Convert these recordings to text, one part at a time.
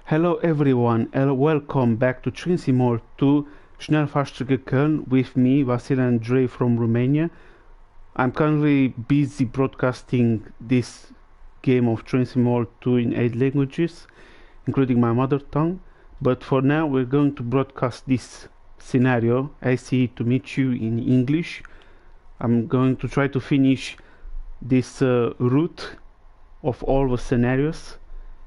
Hello everyone and welcome back to Train Simulator 2 Schnellfahrstrecke Köln with me, Vasil Andrei from Romania. I'm currently busy broadcasting this game of Train Simulator 2 in 8 languages, including my mother tongue. But for now we're going to broadcast this scenario, I See to Meet You, in English. I'm going to try to finish this route of all the scenarios,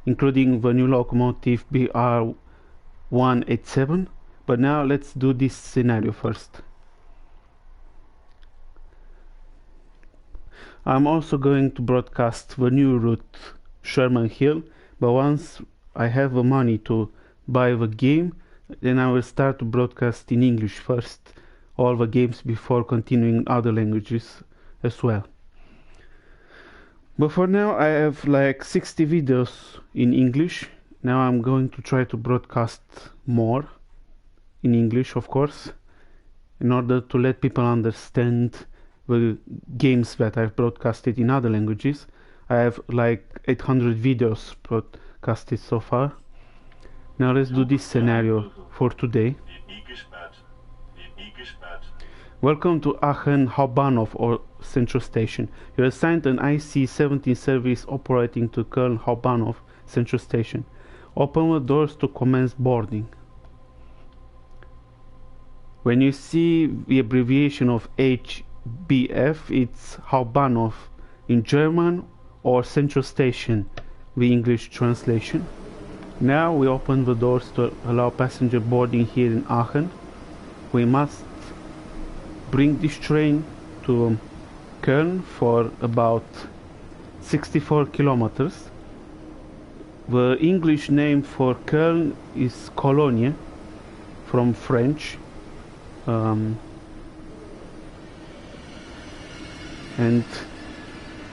including the new locomotive BR187. But now let's do this scenario first. I'm also going to broadcast the new route Sherman Hill, but once I have the money to buy the game, then I will start to broadcast in English first all the games before continuing in other languages as well. But for now I have like 60 videos in English. Now I'm going to try to broadcast more in English, of course, in order to let people understand the games that I've broadcasted in other languages. I have like 800 videos broadcasted so far. Now let's do this scenario for today. Welcome to Aachen Hauptbahnhof, or Central Station. You're assigned an IC-17 service operating to Köln Hauptbahnhof Central Station. Open the doors to commence boarding. When you see the abbreviation of HBF, it's Hauptbahnhof in German, or Central Station, the English translation. Now we open the doors to allow passenger boarding here in Aachen. We must bring this train to Köln for about 64 kilometers. The English name for Köln is Cologne, from French, and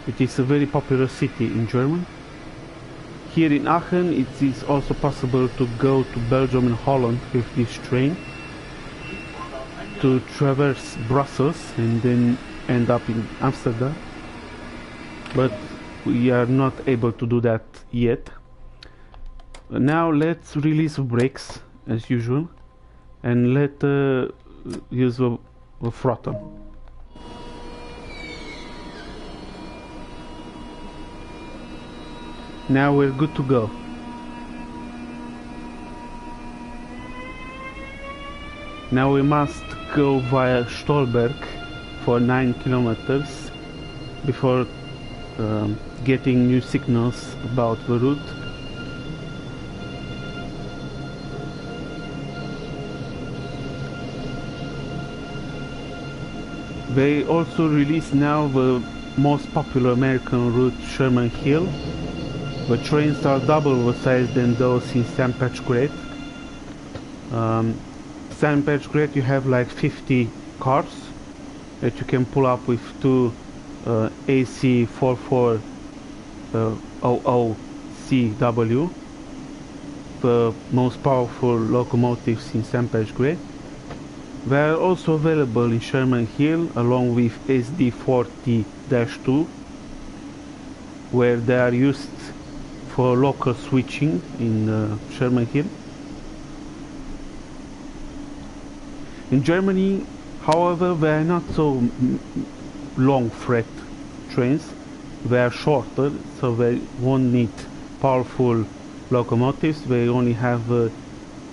it is a very popular city in German. Here in Aachen it is also possible to go to Belgium and Holland with this train, to traverse Brussels and then end up in Amsterdam, but we are not able to do that yet. Now let's release the brakes as usual and let use the throttle. Now we're good to go. Now we must go via Stolberg for 9 kilometers before getting new signals about the route. They also release now the most popular American route, Sherman Hill. The trains are double the size than those in St. Patrick's. St. Patrick's you have like 50 cars that you can pull up with two AC 4400CW, the most powerful locomotives in St. Patrick's. They are also available in Sherman Hill along with SD40-2, where they are used for local switching in Sherman Hill. In Germany, however, they are not so long freight trains. They are shorter, so they won't need powerful locomotives. They only have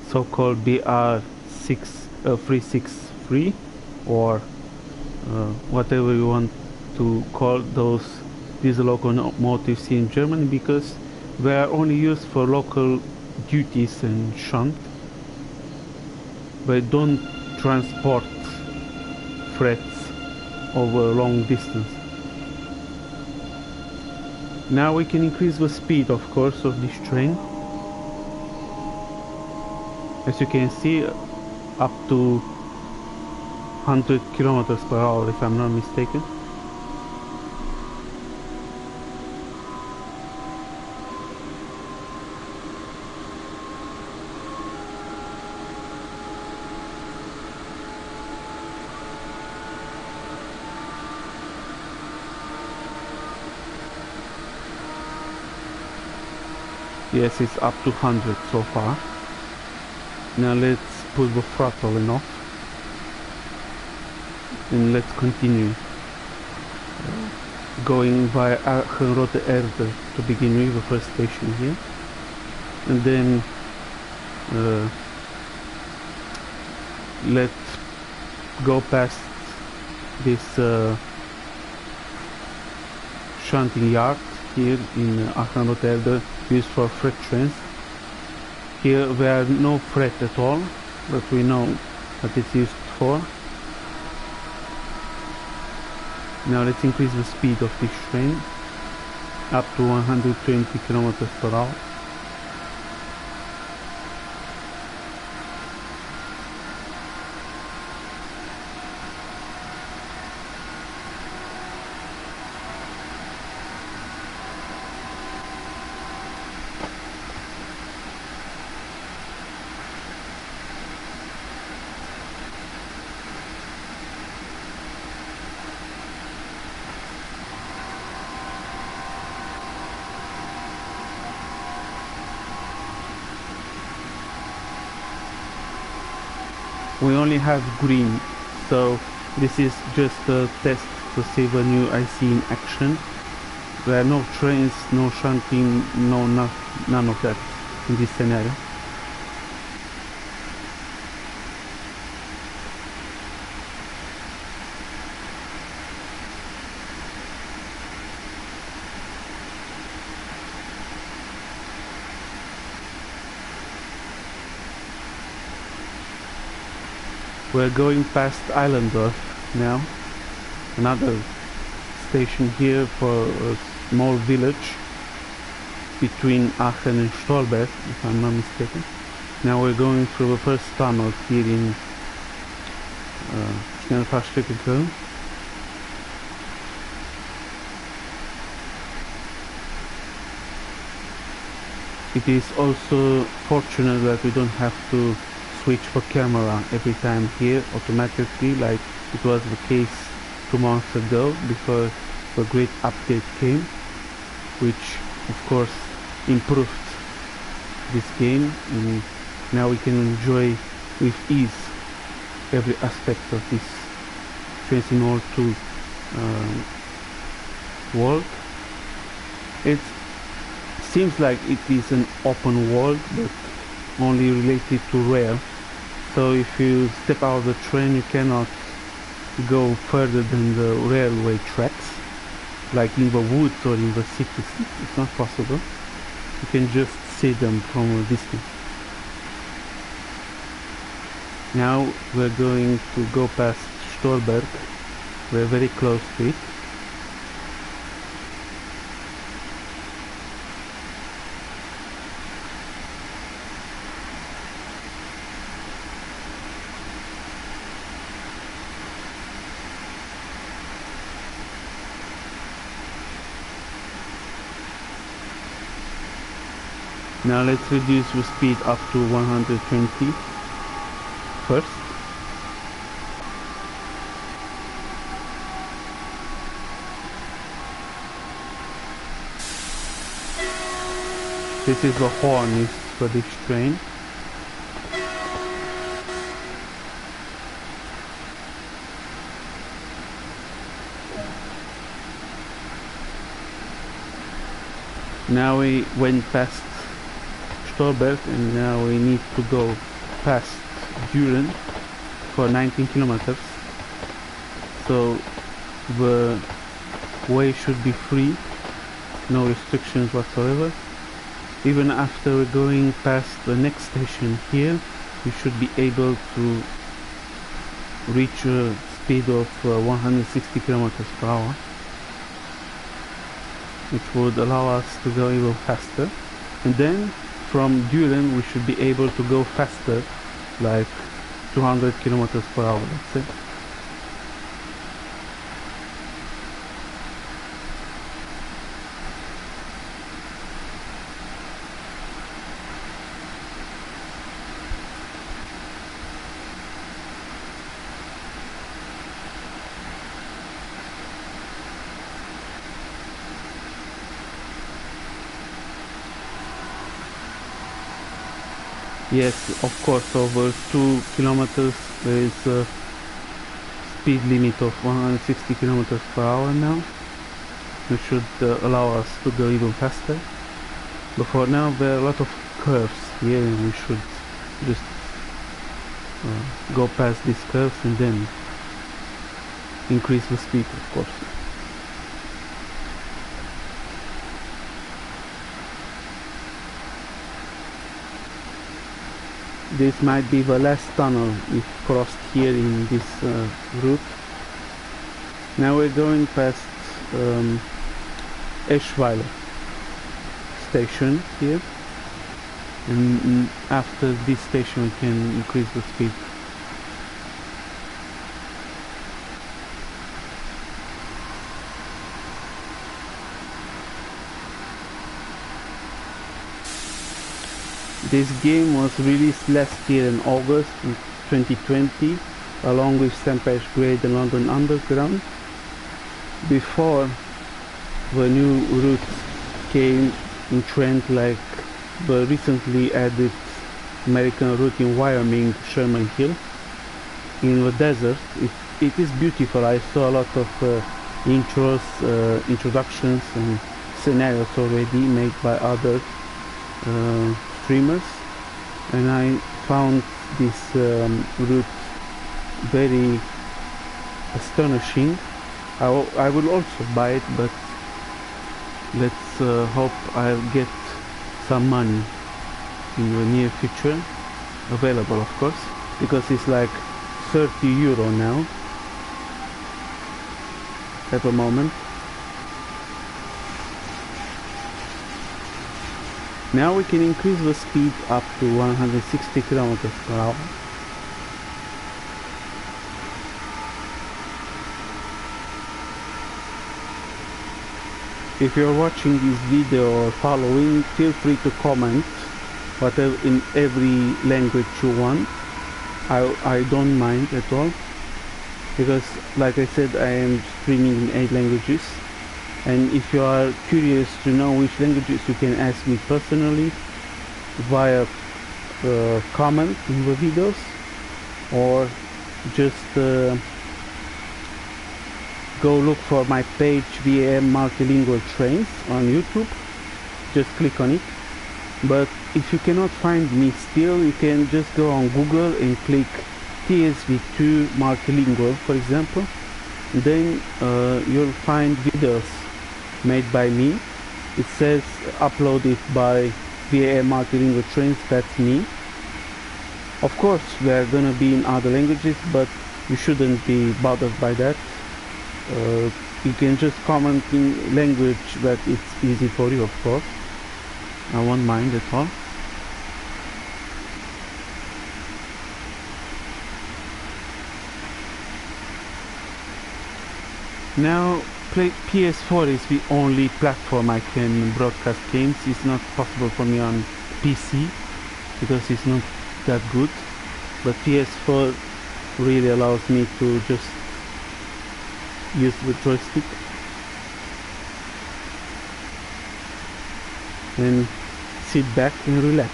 so-called BR363 or whatever you want to call these locomotives in Germany, because they are only used for local duties and shunt. They don't transport freights over long distance. Now we can increase the speed, of course, of this train. As you can see, up to 100 kilometers per hour, if I'm not mistaken. Yes, it's up to 100 so far. Now let's put the throttle in off and let's continue going via Aachen Erde to begin with, the first station here, and then let's go past this shunting yard here in Aachen Erde, used for freight trains. Here there are no freight at all, but we know what it's used for. Now let's increase the speed of this train up to 120 kilometers per hour. We only have green, so this is just a test to see the new IC in action. There are no trains, no shunting, none of that in this scenario. We're going past Eilendorf now, another station here for a small village between Aachen and Stolberg, if I'm not mistaken. Now we're going through the first tunnel here in Schnellfahrstrecke Köln. It is also fortunate that we don't have to switch for camera every time here automatically like it was the case 2 months ago, because a great update came which of course improved this game, and now we can enjoy with ease every aspect of this Tracing All 2 world. It seems like it is an open world but only related to rail. So if you step out of the train you cannot go further than the railway tracks, like in the woods or in the cities. It's not possible. You can just see them from a distance. Now we're going to go past Stolberg. We're very close to it. Now let's reduce the speed up to 120 first. This is the horn used for this train. Now we went past Stolberg and now we need to go past Düren for 19 kilometers. So the way should be free, no restrictions whatsoever. Even after we're going past the next station here, we should be able to reach a speed of 160 kilometers per hour, which would allow us to go even faster. And then from Düren we should be able to go faster, like 200 kilometers per hour, let's say. Yes, of course, over 2 kilometers there is a speed limit of 160 kilometers per hour now, which should allow us to go even faster. But for now there are a lot of curves here, and we should just go past these curves and then increase the speed, of course. This might be the last tunnel we've crossed here in this route. Now we're going past Eschweiler station here, and after this station we can increase the speed. This game was released last year in August in 2020, along with Stampesh Grade and London Underground, before the new routes came in trend, like the recently added American route in Wyoming, Sherman Hill. In the desert, it is beautiful. I saw a lot of intros, introductions and scenarios already made by other streamers, and I found this route very astonishing. I will also buy it, but let's hope I'll get some money in the near future, available of course, because it's like 30 euro now at the moment. Now we can increase the speed up to 160 kilometers per hour. If you're watching this video or following, feel free to comment whatever in every language you want. I don't mind at all, because like I said, I am streaming in 8 languages, and if you are curious to know which languages, you can ask me personally via comment in the videos, or just go look for my page VAM Multilingual Trains on YouTube. Just click on it. But if you cannot find me still, you can just go on Google and click TSV2 Multilingual, for example. Then you'll find videos made by me. It says uploaded by VAM Multilingual Trains. That's me. Of course, they're gonna be in other languages, but you shouldn't be bothered by that. You can just comment in language that it's easy for you, of course. I won't mind at all. Now, PS4 is the only platform I can broadcast games. It's not possible for me on PC because it's not that good. But PS4 really allows me to just use the joystick and sit back and relax.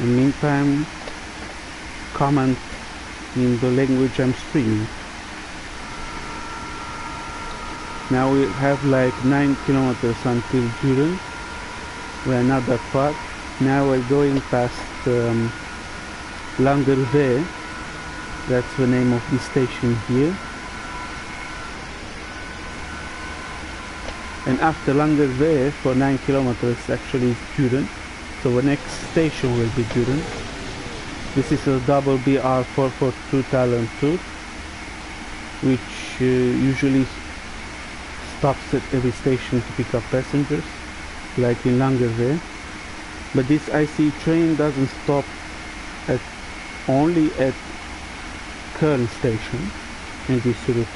In the meantime, comment in the language I'm streaming. Now we have like 9 kilometers until Düren. We are not that far. Now we're going past Langerwehe. That's the name of this station here. And after Langerwehe, for 9 kilometers, actually is Düren. So the next station will be Düren. This is a double BR 442 Thailand tour, which usually stops at every station to pick up passengers, like in Langerwehe. But this IC train doesn't stop only at Köln station in this route.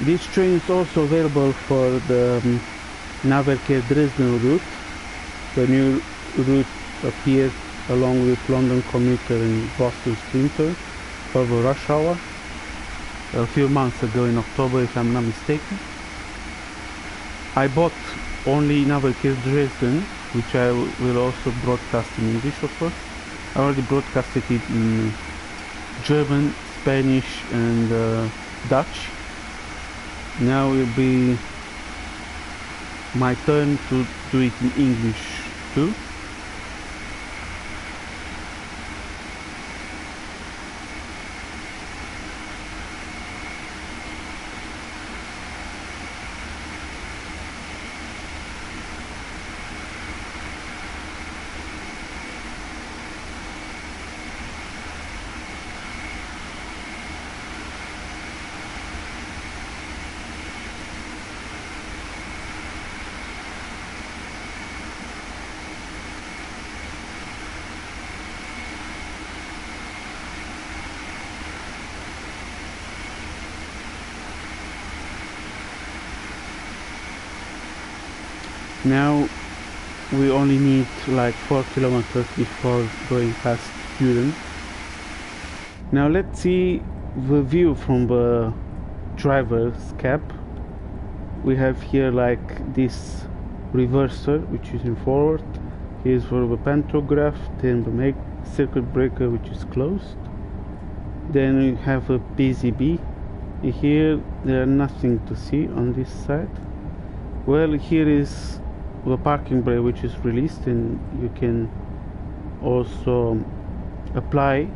This train is also available for the Nahverkehr Dresden route. The new route appeared along with London Commuter and Boston Sprinter for the rush hour a few months ago in October, if I'm not mistaken. I bought only Nahverkehr Dresden which I will also broadcast in English, of course. I already broadcasted it in German, Spanish and Dutch. Now will be my turn to do it in English too. Now we only need like 4 kilometers before going past Düren. Now let's see the view from the driver's cab. We have here like this reverser, which is in forward. Here's for the pantograph, then the circuit breaker, which is closed. Then we have a PCB. Here there are nothing to see on this side. Well, here is the parking brake, which is released, and you can also apply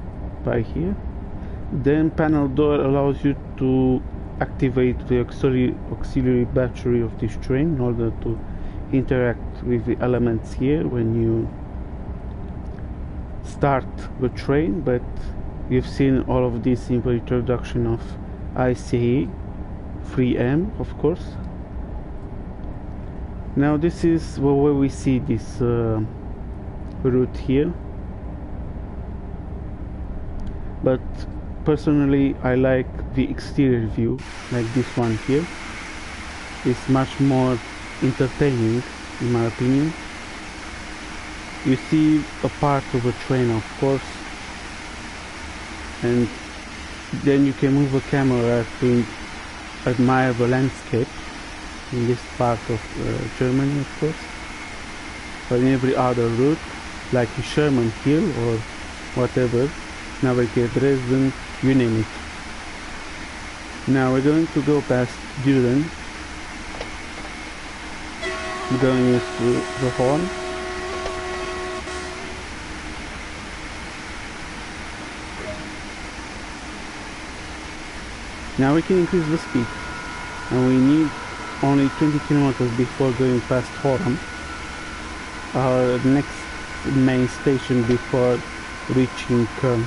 by here. Then panel door allows you to activate the auxiliary battery of this train in order to interact with the elements here when you start the train, but you've seen all of this in the introduction of ICE 3M, of course. Now this is where we see this route here, but personally I like the exterior view, like this one here. It's much more entertaining in my opinion. You see a part of the train, of course, and then you can move the camera to admire the landscape in this part of Germany, of course. But in every other route, like in Sherman Hill or whatever, navigate Dresden, you name it. Now we're going to go past Düren. I'm going to use the horn. Now we can increase the speed, and we need only 20 kilometers before going past Horam, our next main station before reaching Köln.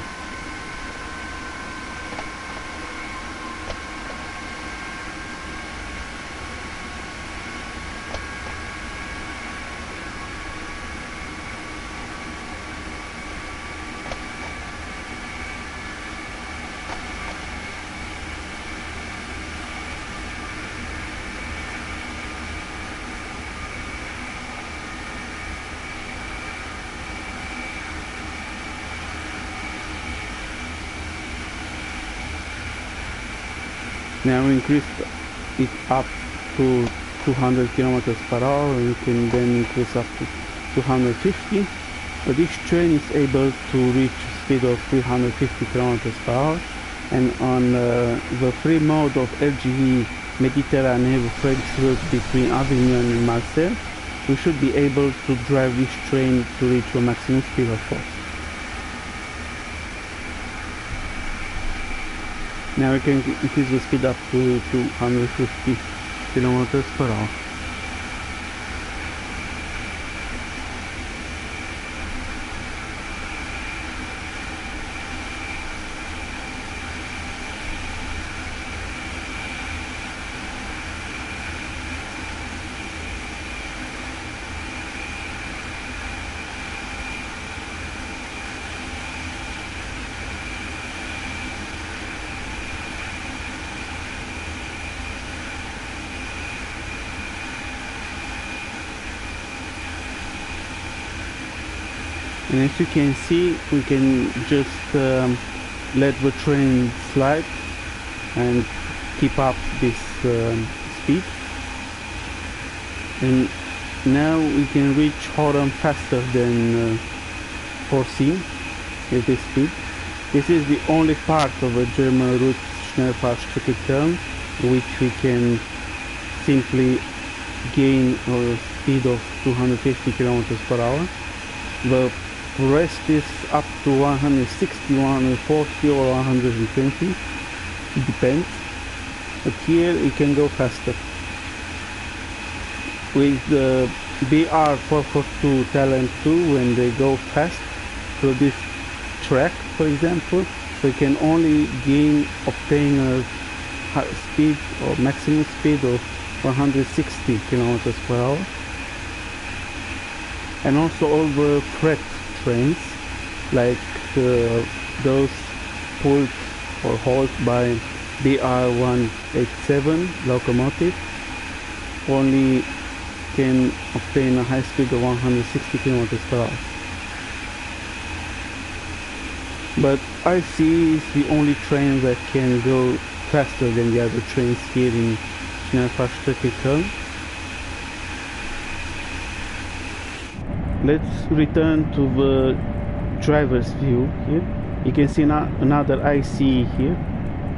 Now we increase it up to 200 kilometers per hour, and you can then increase up to 250. But this train is able to reach a speed of 350 kilometers per hour, and on the free mode of LGV Mediterranean French route between Avignon and Marseille, we should be able to drive this train to reach a maximum speed of 4. Now we can increase the speed up to 250 kilometers per hour. And as you can see, we can just let the train slide and keep up this speed. And Now we can reach Horem faster than foreseen with this speed. This is the only part of a German route, Schnellfahrstrecke Köln, which we can simply gain a speed of 250 kilometers per hour. The rest is up to 160, 140 or 120, it depends. But here we can go faster. With the BR442 Talent 2, when they go fast through this track, for example, we can only obtain a speed or maximum speed of 160 kilometers per hour. And also all the freight trains, like those pulled or hauled by BR187 locomotive, only can obtain a high speed of 160 kilometers per hour. But IC is the only train that can go faster than the other trains here in Schnellfahrstrecke Köln. Let's return to the driver's view here. You can see another IC here.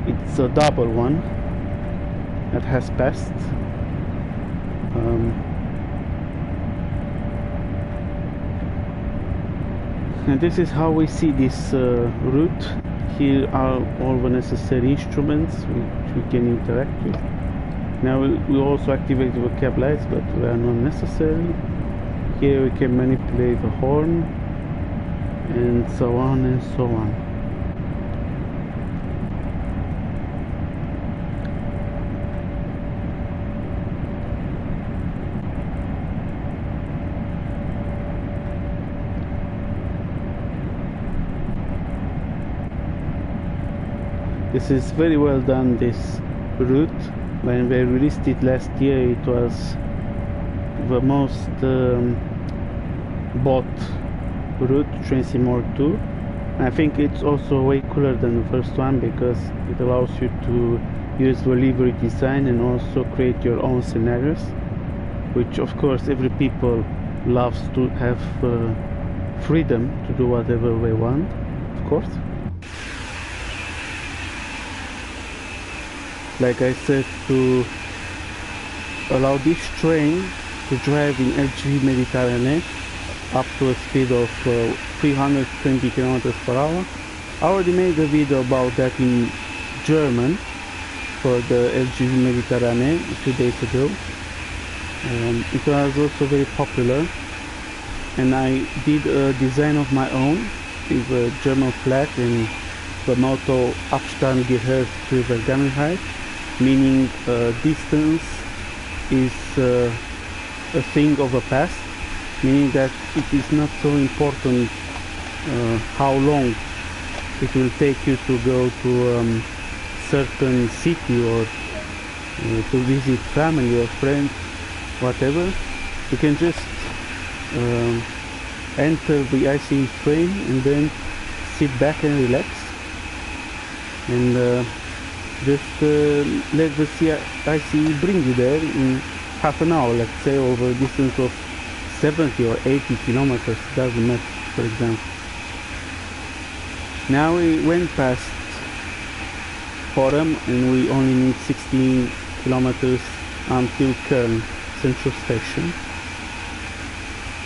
It's a double one that has passed. And this is how we see this route. Here are all the necessary instruments which we can interact with. Now we also activate the cab lights, but they are not necessary. Here we can manipulate the horn and so on and so on. This is very well done, this route. When they released it last year, it was the most bought route, Train Sim 2. I think it's also way cooler than the first one because it allows you to use the livery design and also create your own scenarios, which of course every people loves to have freedom to do whatever they want, of course. Like I said, to allow this train to drive in LGV Mediterranean up to a speed of 320 kilometers per hour. I already made a video about that in German for the LGV Mediterranean a few days ago. It was also very popular, and I did a design of my own with a German flag and the motto Abstand gehört zur Vergangenheit, meaning distance is a thing of the past, meaning that it is not so important how long it will take you to go to a certain city or to visit family or friends, whatever. You can just enter the ICE train and then sit back and relax and just let the ICE bring you there in half an hour, let's say, over a distance of 70 or 80 kilometers, doesn't matter, for example. Now we went past Horem and we only need 16 kilometers until Köln Central Station.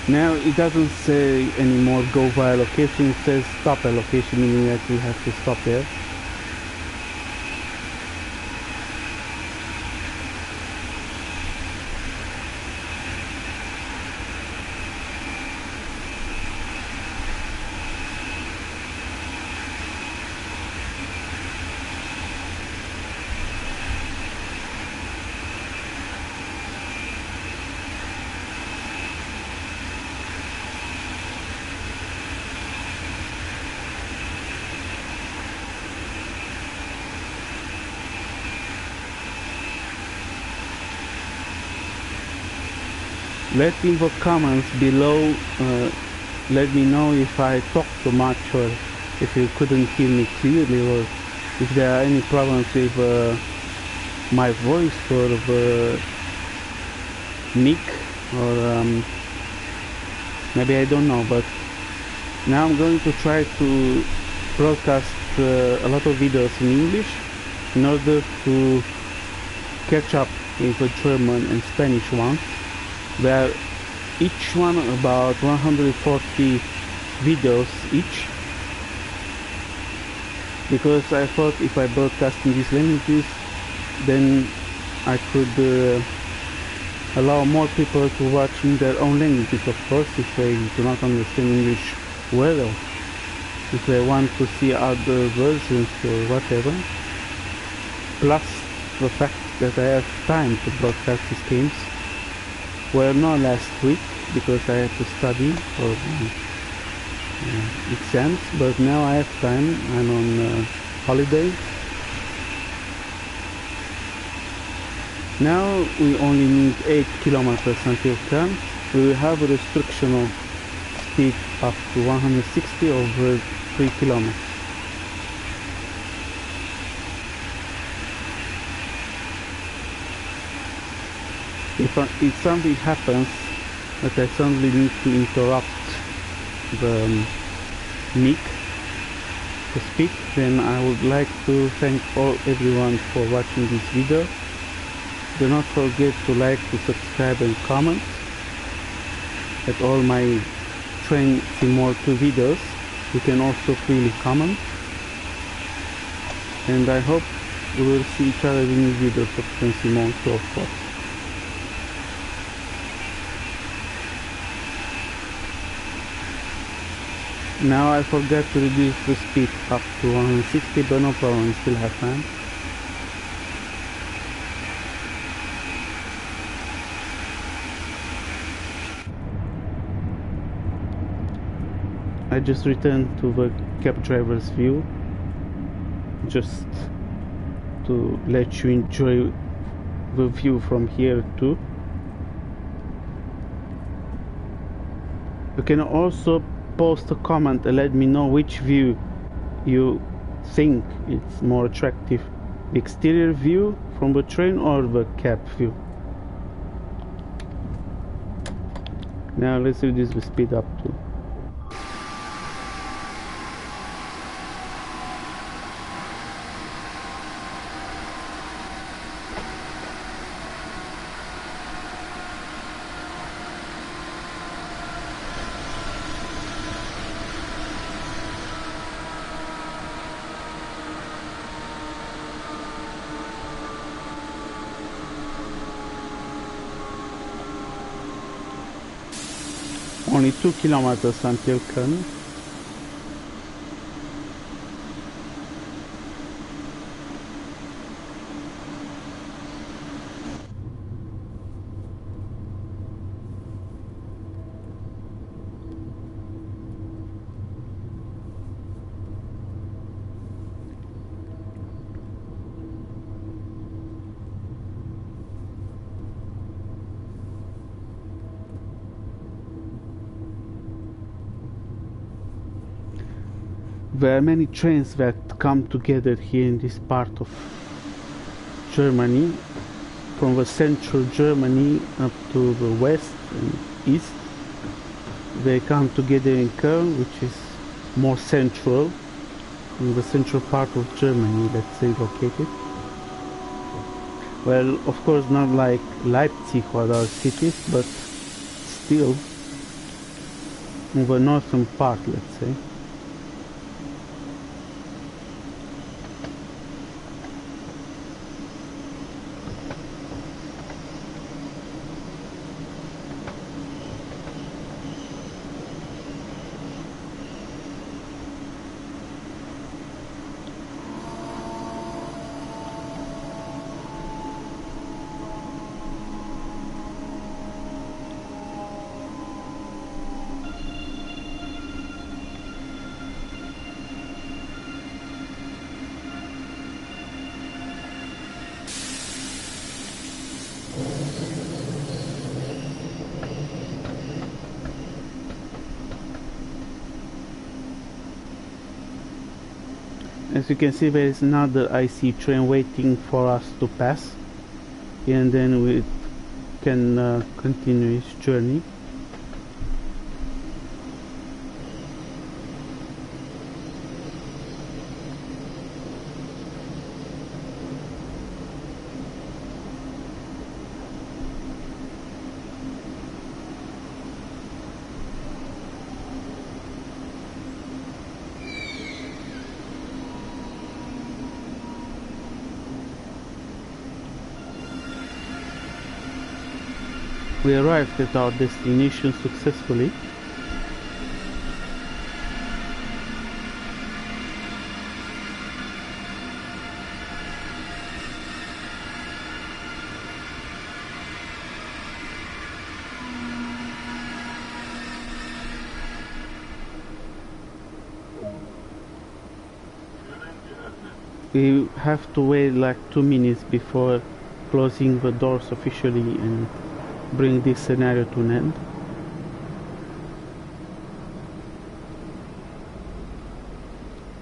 Now it doesn't say anymore go via location, it says stop at location, meaning that we have to stop there. Let in the comments below, let me know if I talk too much or if you couldn't hear me clearly, or if there are any problems with my voice or the mic or maybe I don't know, but now I'm going to try to broadcast a lot of videos in English in order to catch up with the German and Spanish ones, where each one about 140 videos each, because I thought if I broadcast in these languages, then I could allow more people to watch in their own languages, of course, if they do not understand English well, or if they want to see other versions or whatever. Plus the fact that I have time to broadcast these games. Well, not last week, because I had to study for exams, but now I have time. I'm on holiday. Now we only need 8 kilometers until Köln. We will have a restriction of speed up to 160 over 3 kilometers. If something happens that I suddenly need to interrupt the mic to speak, then I would like to thank everyone for watching this video. Do not forget to like, to subscribe and comment at all my Train Sim 2 videos. You can also freely comment, and I hope we will see each other in new videos of Train Sim 2, of course. Now I forgot to reduce the speed up to 160, but no problem, we still have time. I just returned to the cab driver's view, just to let you enjoy the view from here too. You can also post a comment and let me know which view you think it's more attractive, the exterior view from the train or the cab view. Now let's reduce the speed up to only 2 kilometers until Köln. There are many trains that come together here in this part of Germany, from the central Germany up to the west and east. They come together in Köln, which is more central, in the central part of Germany, let's say, located. Well, of course not like Leipzig or other cities, but still in the northern part, let's say. As you can see, there is another IC train waiting for us to pass, and then we can continue his journey. We arrived at our destination successfully. We have to wait like 2 minutes before closing the doors officially and bring this scenario to an end.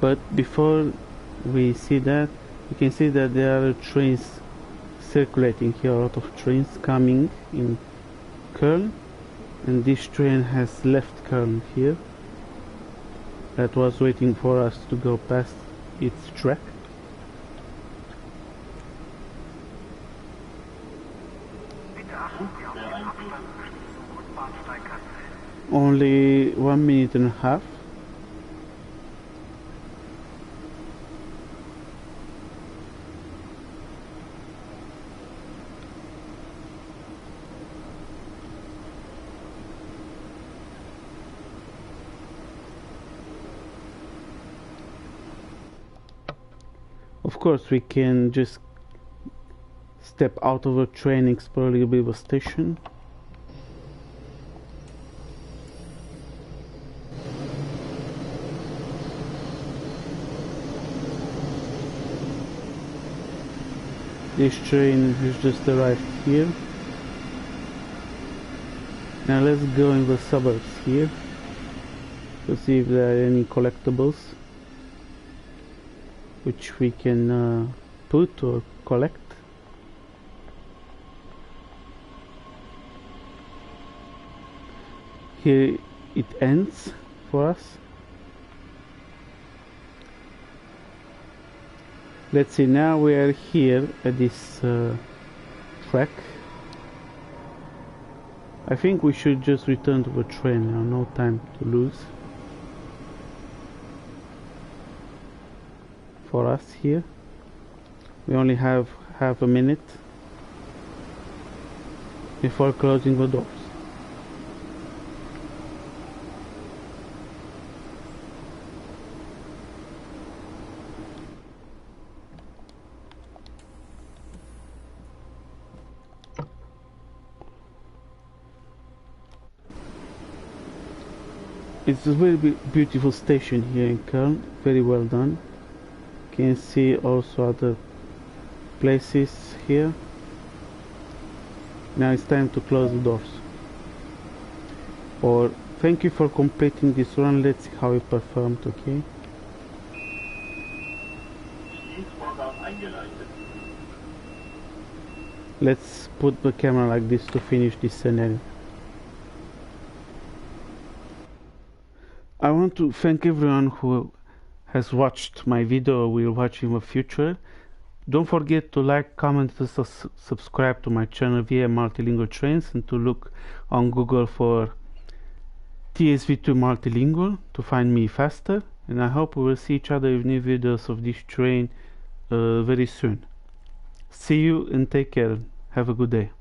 But before we see that, you can see that there are trains circulating here, a lot of trains coming in Köln, and this train has left Köln here. That was waiting for us to go past its track. Only 1 minute and a half. Of course, we can just step out of the train, explore a little bit of a station. This train has just arrived here. Now let's go in the suburbs here to see if there are any collectibles which we can put or collect. Here it ends for us. Let's see, now we are here at this track. I think we should just return to the train now, no time to lose for us here. We only have half a minute before closing the doors. It's a very beautiful station here in Köln, very well done. You can see also other places here. Now it's time to close the doors. Or thank you for completing this run, let's see how it performed, okay? Let's put the camera like this to finish this scenario. I want to thank everyone who has watched my video or will watch in the future. Don't forget to like, comment, and subscribe to my channel via Multilingual Trains, and to look on Google for TSW2 Multilingual to find me faster. And I hope we will see each other with new videos of this train very soon. See you and take care. Have a good day.